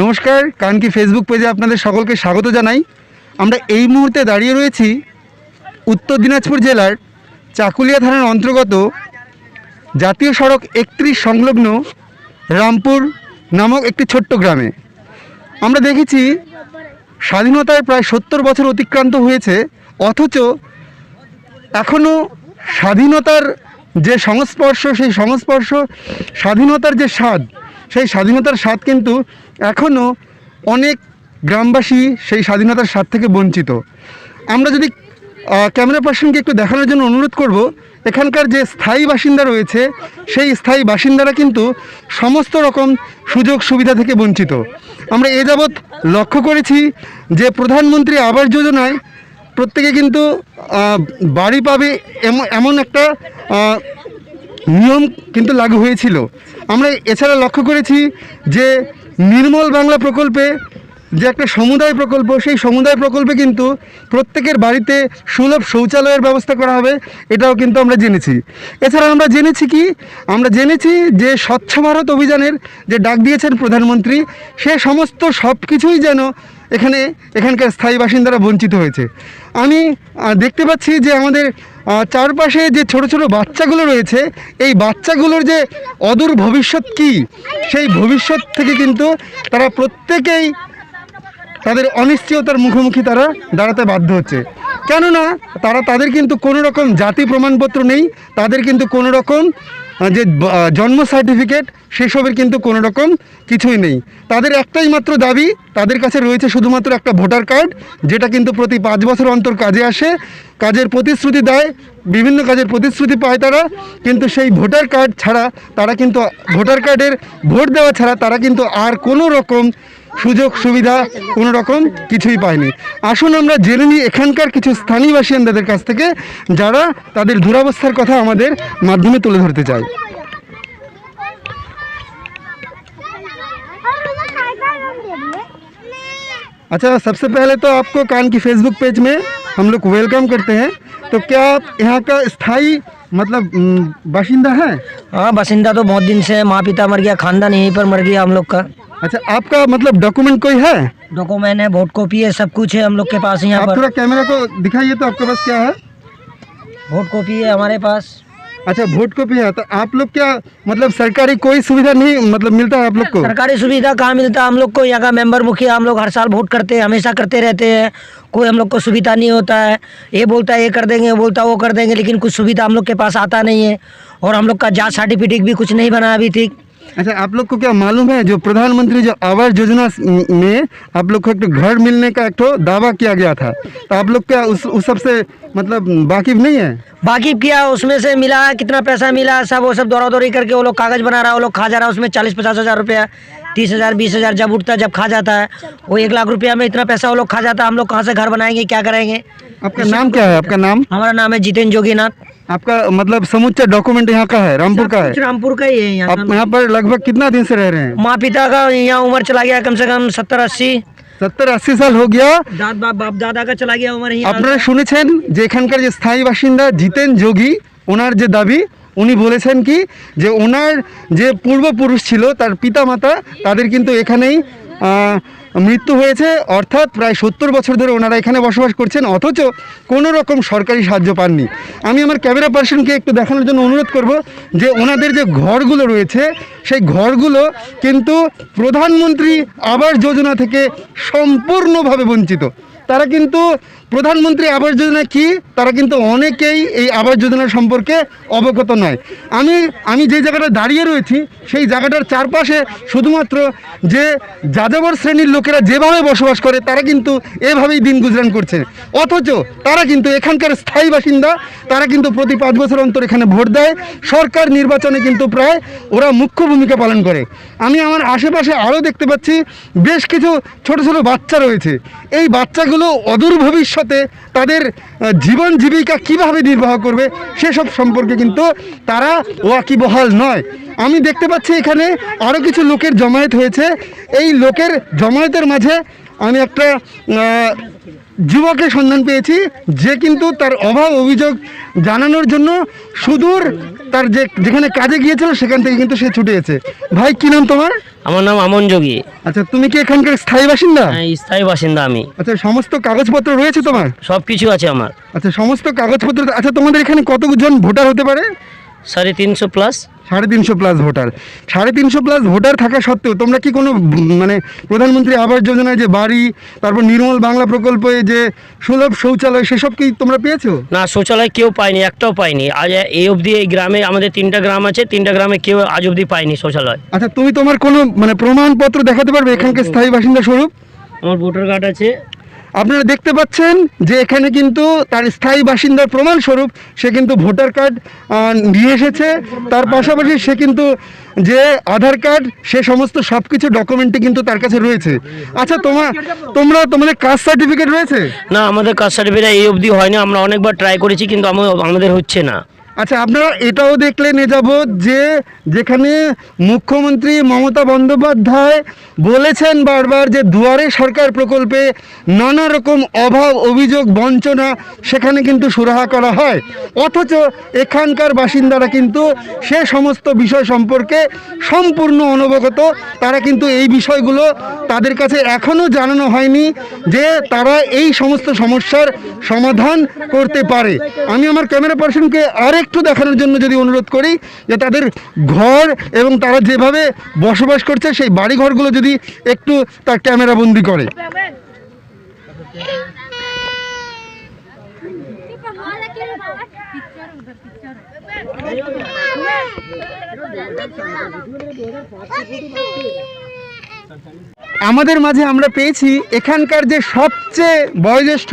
নমস্কার, কানকি ফেসবুক পেজে আপনাদের সকলকে স্বাগত জানাই। আমরা এই মুহূর্তে দাঁড়িয়ে রয়েছি উত্তর দিনাজপুর জেলার চাকুলিয়া থানার অন্তর্গত জাতীয় সড়ক 31 সংলগ্ন রামপুর নামক একটি ছোট্ট গ্রামে। আমরা দেখেছি স্বাধীনতার প্রায় 70 বছর অতিক্রান্ত হয়েছে, অথচ এখনও স্বাধীনতার যে সংস্পর্শ, সেই সংস্পর্শ, স্বাধীনতার যে স্বাদ, সেই স্বাধীনতার স্বাদ কিন্তু এখনও অনেক গ্রামবাসী সেই স্বাধীনতার স্বাদ থেকে বঞ্চিত। আমরা যদি ক্যামেরা পার্সনকে একটু দেখানোর জন্য অনুরোধ করব, এখানকার যে স্থায়ী বাসিন্দা রয়েছে সেই স্থায়ী বাসিন্দারা কিন্তু সমস্ত রকম সুযোগ সুবিধা থেকে বঞ্চিত। আমরা এ যাবৎ লক্ষ্য করেছি যে প্রধানমন্ত্রী আবাস যোজনায় প্রত্যেকে কিন্তু বাড়ি পাবে এমন একটা নিয়ম কিন্তু লাগু হয়েছিল। আমরা এছাড়া লক্ষ্য করেছি যে নির্মল বাংলা প্রকল্পে যে একটা সমুদায় প্রকল্প, সেই সমুদায় প্রকল্পে কিন্তু প্রত্যেকের বাড়িতে সুলভ শৌচালয়ের ব্যবস্থা করা হবে, এটাও কিন্তু আমরা জেনেছি। এছাড়া আমরা জেনেছি যে স্বচ্ছ ভারত অভিযানের যে ডাক দিয়েছেন প্রধানমন্ত্রী, সে সমস্ত সব কিছুই যেন এখানকার স্থায়ী বাসিন্দারা বঞ্চিত হয়েছে। আমি দেখতে পাচ্ছি যে আমাদের চারপাশে যে ছোট ছোট বাচ্চাগুলো রয়েছে, এই বাচ্চাগুলোর যে অদূর ভবিষ্যৎ কী, সেই ভবিষ্যৎ থেকে কিন্তু তারা প্রত্যেকেই তাদের অনিশ্চয়তার মুখোমুখি তারা দাঁড়াতে বাধ্য হচ্ছে। কেননা তাদের কিন্তু কোনো রকম জাতি প্রমাণপত্র নেই, তাদের কিন্তু কোনো রকম যে জন্ম সার্টিফিকেট, সেসবের কিন্তু কোনো রকম কিছুই নেই। তাদের একটাই মাত্র দাবি, তাদের কাছে রয়েছে শুধুমাত্র একটা ভোটার কার্ড, যেটা কিন্তু প্রতি 5 বছর অন্তর কাজে আসে, কাজের প্রতিশ্রুতি দেয়, বিভিন্ন কাজের প্রতিশ্রুতি পায় তারা, কিন্তু সেই ভোটার কার্ড ছাড়া তারা কিন্তু ভোটার কার্ডের ভোট দেওয়া ছাড়া তারা কিন্তু আর কোনো রকম সুযোগ সুবিধা কোনো রকম কিছুই পায়নি। আসুন আমরা জেনে নিই এখানকার কিছু স্থানীয় বাসিন্দাদের কাছ থেকে, যারা তাদের দুরবস্থার কথা আমাদের মাধ্যমে তুলে ধরতে চায়। अच्छा, सबसे पहले तो आपको कान की फेसबुक पेज में हम लोग वेलकम करते हैं। तो क्या आप यहाँ का स्थायी मतलब बाशिंदा है? हाँ, बासिंदा तो बहुत दिन से, माँ पिता मर गया, खानदान यहीं पर मर गया हम लोग का। अच्छा, आपका मतलब डॉक्यूमेंट कोई है? डॉक्यूमेंट है, वोट कॉपी है, सब कुछ है हम लोग के पास यहाँ आप पर। थोड़ा कैमरा को दिखाइए तो आपके पास क्या है? वोट कॉपी है हमारे पास। अच्छा, वोट कॉपी है। तो आप लोग क्या मतलब सरकारी कोई सुविधा नहीं मतलब मिलता है आप लोग को? सरकारी सुविधा कहाँ मिलता है हम लोग को? यहाँ का मेंबर मुखिया हम लोग हर साल वोट करते हैं, हमेशा करते रहते हैं, कोई हम लोग को सुविधा नहीं होता है। ये बोलता है ये कर देंगे, बोलता है वो कर देंगे, लेकिन कुछ सुविधा हम लोग के पास आता नहीं है। और हम लोग का जात सर्टिफिकेट भी कुछ नहीं बना अभी तक। अच्छा, आप लोग को क्या मालूम है जो प्रधानमंत्री जो आवास योजना में आप लोग को एक घर मिलने का एक दावा किया गया था, तो आप लोग क्या उस सब से मतलब वाकिफ नहीं है? वाकिफ किया, उसमें से मिला है, कितना पैसा मिला सब, वो सब दौड़ा दौड़ी करके वो लोग कागज बना रहा है, वो लोग खा जा रहा है उसमें 40-50 हज़ार रुपया, 30,000 20,000 जब उठता है, जब खा जाता है वो 1 लाख रुपया में इतना पैसा वो लोग खा जाता है। हम लोग कहाँ से घर बनाएंगे, क्या करेंगे? आपका नाम क्या है? आपका नाम? हमारा नाम है जितेंद्र जोगीनाथ। आपका मतलब समुच्चय डॉक्यूमेंट यहाँ का है, रामपुर का है? रामपुर का ही है। आप यहाँ पर लगभग कितना दिन से रह रहे हैं? माँ पिता का यहाँ उम्र चला गया कम से कम 70-80 साल हो गया। बाप दादा का चला गया उम्र। আপনারা শুনেছেন যে এখানকার যে স্থায়ী বাসিন্দা জিতেন যোগী, ওনার যে দাবি, উনি বলেছেন কি যে ওনার যে পূর্বপুরুষ ছিল, তার পিতামাতা, তাদের কিন্তু এখানেই মৃত্যু হয়েছে, অর্থাৎ প্রায় 70 বছর ধরে ওনারা এখানে বসবাস করছেন, অথচ কোনো রকম সরকারি সাহায্য পাননি। আমি আমার ক্যামেরা পার্সনকে একটু দেখানোর জন্য অনুরোধ করব যে ওনাদের যে ঘরগুলো রয়েছে, সেই ঘরগুলো কিন্তু প্রধানমন্ত্রী আবাস যোজনা থেকে সম্পূর্ণভাবে বঞ্চিত। তারা কিন্তু প্রধানমন্ত্রী আবাস যোজনা কি, তারা কিন্তু অনেকেই এই আবাস যোজনা সম্পর্কে অবগত নয়। আমি যে জায়গাটা দাঁড়িয়ে রয়েছি, সেই জায়গাটার চারপাশে শুধুমাত্র যে যাযাবর শ্রেণীর লোকেরা যেভাবে বসবাস করে, তারা কিন্তু এভাবেই দিন গুজরান করছে, অথচ তারা কিন্তু এখানকার স্থায়ী বাসিন্দা, তারা কিন্তু প্রতি 5 বছর অন্তর এখানে ভোট দেয়, সরকার নির্বাচনে কিন্তু প্রায় ওরা মুখ্য ভূমিকা পালন করে। আমি আমার আশেপাশে আরও দেখতে পাচ্ছি বেশ কিছু ছোট ছোট বাচ্চা রয়েছে। এই বাচ্চাগুলো অদূর ভবিষ্যতে তাদের জীবন জীবিকা কিভাবে নির্বাহ করবে সেসব সম্পর্কে কিন্তু তারা ওয়াকিবহাল নয়। আমি দেখতে পাচ্ছি এখানে আরও কিছু লোকের জমায়েত হয়েছে। এই লোকের জমায়েতের মাঝে আমি একটা যুবকের সন্ধান পেয়েছি, যে কিন্তু তার অভাব অভিযোগ জানানোর জন্য সুদূর তার যেখানে কাজে গিয়েছিল সেখান থেকে কিন্তু সে ছুটে গেছে। ভাই কি নাম তোমার? আমার নাম আমন যোগী। আচ্ছা, তুমি কি এখানকার স্থায়ী বাসিন্দা? হ্যাঁ, স্থায়ী বাসিন্দা আমি। আচ্ছা, সমস্ত কাগজপত্র রয়েছে তোমার? সব কিছু আছে আমার। আচ্ছা, সমস্ত কাগজপত্র। আচ্ছা, তোমাদের এখানে কতজন ভোটার হতে পারে? 350 plus. 350 plus voter. 350 plus voter থাকা সত্ত্বেও তোমরা কি কোনো মানে প্রধানমন্ত্রী আবাস যোজনায় যে বাড়ি, তারপর নির্মল বাংলা প্রকল্পে যে সুলভ শৌচালয়, সেসব কি তোমরা পেয়েছো? না, শৌচালয় কেউ পায়নি, একটাও পায়নি আজ এই অবধি। এই গ্রামে আমাদের 3টা গ্রাম আছে, 3টা গ্রামে কেউ আজ অবধি পায়নি শৌচালয়। আচ্ছা, তুমি তোমার কোনো মানে প্রমাণপত্র দেখাতে পারবে এখানকার স্থায়ী বাসিন্দা স্বরূপ? আমার ভোটার কার্ড আছে। আপনারা দেখতে পাচ্ছেন যে এখানে কিন্তু তার স্থায়ী বাসিন্দার প্রমাণস্বরূপ সে কিন্তু ভোটার কার্ড নিয়ে এসেছে। তার পাশাপাশি সে কিন্তু যে আধার কার্ড, সে সমস্ত সব কিছু ডকুমেন্টই কিন্তু তার কাছে রয়েছে। আচ্ছা, তোমাদের কাস্ট সার্টিফিকেট রয়েছে? না, আমাদের কাস্ট সার্টিফিকেট এই অবধি হয়নি। আমরা অনেকবার ট্রাই করেছি কিন্তু আমাদের হচ্ছে না। আচ্ছা, আপনারা এটাও দেখলেন এ যাবৎ যে যেখানে মুখ্যমন্ত্রী মমতা বন্দ্যোপাধ্যায় বলেছেন বারবার যে দুয়ারে সরকার প্রকল্পে নানা রকম অভাব, অভিযোগ, বঞ্চনা সেখানে কিন্তু সুরাহা করা হয়, অথচ এখানকার বাসিন্দারা কিন্তু সে সমস্ত বিষয় সম্পর্কে সম্পূর্ণ অনবগত। তারা কিন্তু এই বিষয়গুলো তাদের কাছে এখনও জানানো হয়নি যে তারা এই সমস্ত সমস্যার সমাধান করতে পারে। আমি আমার ক্যামেরা পার্সনকে আরেকটু দেখানোর জন্য যদি অনুরোধ করি যে তাদের ঘর এবং তারা যেভাবে বসবাস করছে সেই বাড়ি ঘরগুলো যদি একটু তার ক্যামেরা বন্দি করে। আমাদের মাঝে আমরা পেয়েছি এখানকার যে সবচেয়ে বয়োজ্যেষ্ঠ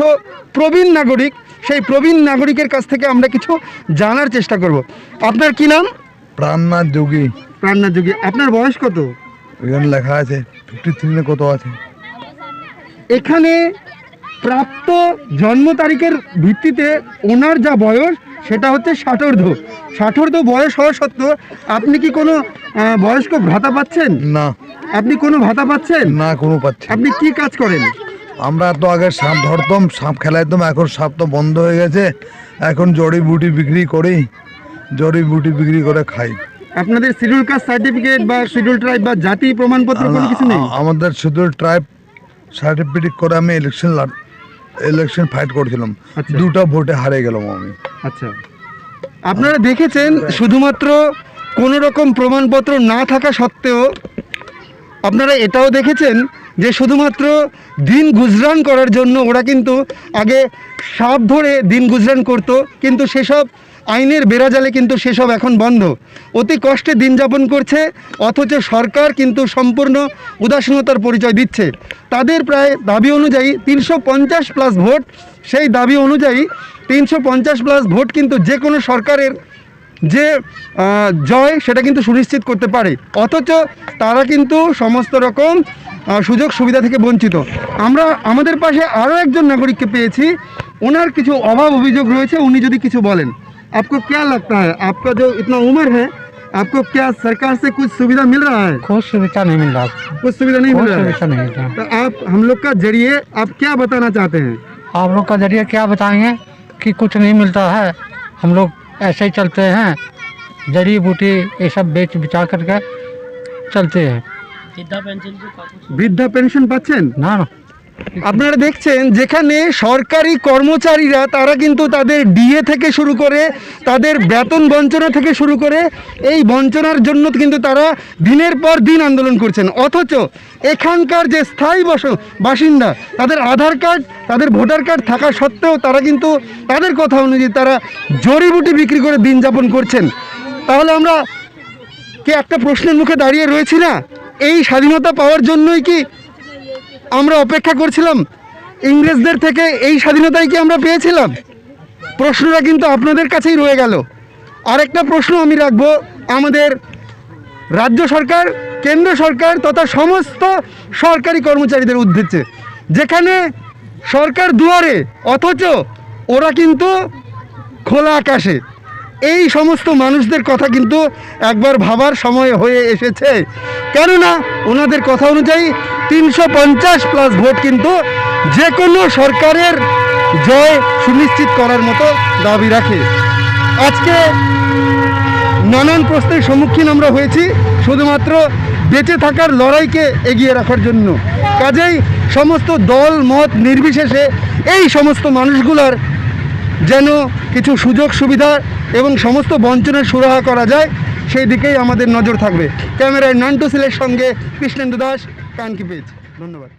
প্রবীণ নাগরিক, সেই প্রবীণ নাগরিকের কাছ থেকে আমরা কিছু জানার চেষ্টা করব। আপনার কি নাম? প্রাণনাথ যোগী। প্রাণনাথ যোগী। আপনার বয়স কত? এখানে লেখা আছে 53 না কত আছে। এখানে প্রাপ্ত জন্ম তারিখের ভিত্তিতে ওনার যা বয়স সেটা হচ্ছে 60 60 বয়স হওয়া সত্ত্বেও আপনি কি কোনো বয়স্ক ভাতা পাচ্ছেন? না। আপনি কোনো ভাতা পাচ্ছেন না, কোনো পাচ্ছি। আপনি কি কাজ করেন? আমরা তো আগে সাপ ধরতাম, সাপ খেলাইতাম, এখন সাপ তো বন্ধ হয়ে গেছে। এখন জড়িবুটি বিক্রি করি, জড়িবুটি বিক্রি করে খাই। আপনাদের শিডিউল কাস্ট সার্টিফিকেট বা শিডিউল ট্রাইব বা জাতি প্রমাণপত্র কোনো কিছু নেই? আমাদের শুধু ট্রাইব সার্টিফিকেট করে আমি ইলেকশন ফাইট করছিলাম। আচ্ছা। 2টা ভোটে হারে গেলাম আমি। আচ্ছা, আপনারা দেখেছেন শুধুমাত্র কোনো রকম প্রমাণপত্র না থাকা সত্ত্বেও আপনারা এটাও দেখেছেন যে শুধুমাত্র দিন গুজরান করার জন্য ওরা কিন্তু আগে সাপ ধরে দিন গুজরান করতো, কিন্তু সেসব আইনের বেড়াজালে কিন্তু সেসব এখন বন্ধ। অতি কষ্টে দিন যাপন করছে, অথচ সরকার কিন্তু সম্পূর্ণ উদাসীনতার পরিচয় দিচ্ছে। তাদের প্রায় দাবি অনুযায়ী 350 প্লাস ভোট, সেই দাবি অনুযায়ী 350 প্লাস ভোট কিন্তু যে কোনো সরকারের যে জয় সেটা কিন্তু সুনিশ্চিত করতে পারে, অথচ তারা কিন্তু সমস্ত রকম সুযোগ সুবিধা থেকে বঞ্চিত। আমরা আমাদের পাশে আরও একজন নাগরিককে পেয়েছি, ওনার কিছু অভাব অভিযোগ রয়েছে, উনি যদি কিছু বলেন। आपको क्या लगता है, आपका जो इतना उम्र है, आपको क्या सरकार से कुछ सुविधा मिल रहा है? कुछ सुविधा नहीं मिल रहा। कुछ सुविधा नहीं मिल कोई रहा है? सुविधा नहीं मिल रहा। तो आप हम लोग का जरिए आप क्या बताना चाहते हैं? आप लोग का जरिए क्या बताएंगे कि कुछ नहीं मिलता है, हम लोग ऐसे ही चलते हैं, जड़ी बूटी ये सब बेच बिचा करके चलते हैं। বৃদ্ধা পেনশন পাচ্ছেন ना ना, আপনারা দেখছেন যেখানে সরকারি কর্মচারীরা তারা কিন্তু তাদের ডিএ থেকে শুরু করে তাদের বেতন বঞ্চনা থেকে শুরু করে এই বঞ্চনার জন্য কিন্তু তারা দিনের পর দিন আন্দোলন করছেন, অথচ এখানকার যে স্থায়ী বাসিন্দা তাদের আধার কার্ড, তাদের ভোটার কার্ড থাকা সত্ত্বেও তারা কিন্তু তাদের কথা অনুযায়ী তারা জড়িবুটি বিক্রি করে দিন যাপন করছেন। তাহলে আমরা কি একটা প্রশ্নের মুখে দাঁড়িয়ে রয়েছি না? এই স্বাধীনতা পাওয়ার জন্যই কি আমরা অপেক্ষা করছিলাম? ইংরেজদের থেকে এই স্বাধীনতাই কি আমরা পেয়েছিলাম? প্রশ্নটা কিন্তু আপনাদের কাছেই রয়ে গেল। আরেকটা প্রশ্ন আমি রাখবো আমাদের রাজ্য সরকার, কেন্দ্র সরকার তথা সমস্ত সরকারি কর্মচারীদের উদ্দেশ্যে, যেখানে সরকার দুয়ারে অথচ ওরা কিন্তু খোলা আকাশে। এই সমস্ত মানুষদের কথা কিন্তু একবার ভাবার সময় হয়ে এসেছে, কেননা ওনাদের কথা অনুযায়ী 350 প্লাস ভোট কিন্তু যে কোনো সরকারের জয় সুনিশ্চিত করার মতো দাবি রাখে। আজকে নানান প্রশ্নের সম্মুখীন আমরা হয়েছি শুধুমাত্র বেঁচে থাকার লড়াইকে এগিয়ে রাখার জন্য। কাজেই সমস্ত দল মত নির্বিশেষে এই সমস্ত মানুষগুলোর যেন কিছু সুযোগ সুবিধা এবং সমস্ত বঞ্চনার সুরাহা করা যায়, সেই দিকেই আমাদের নজর থাকবে। ক্যামেরায় নান্টু সিলের সঙ্গে কৃষ্ণেন্দু দাস, কান কি পেজ। ধন্যবাদ।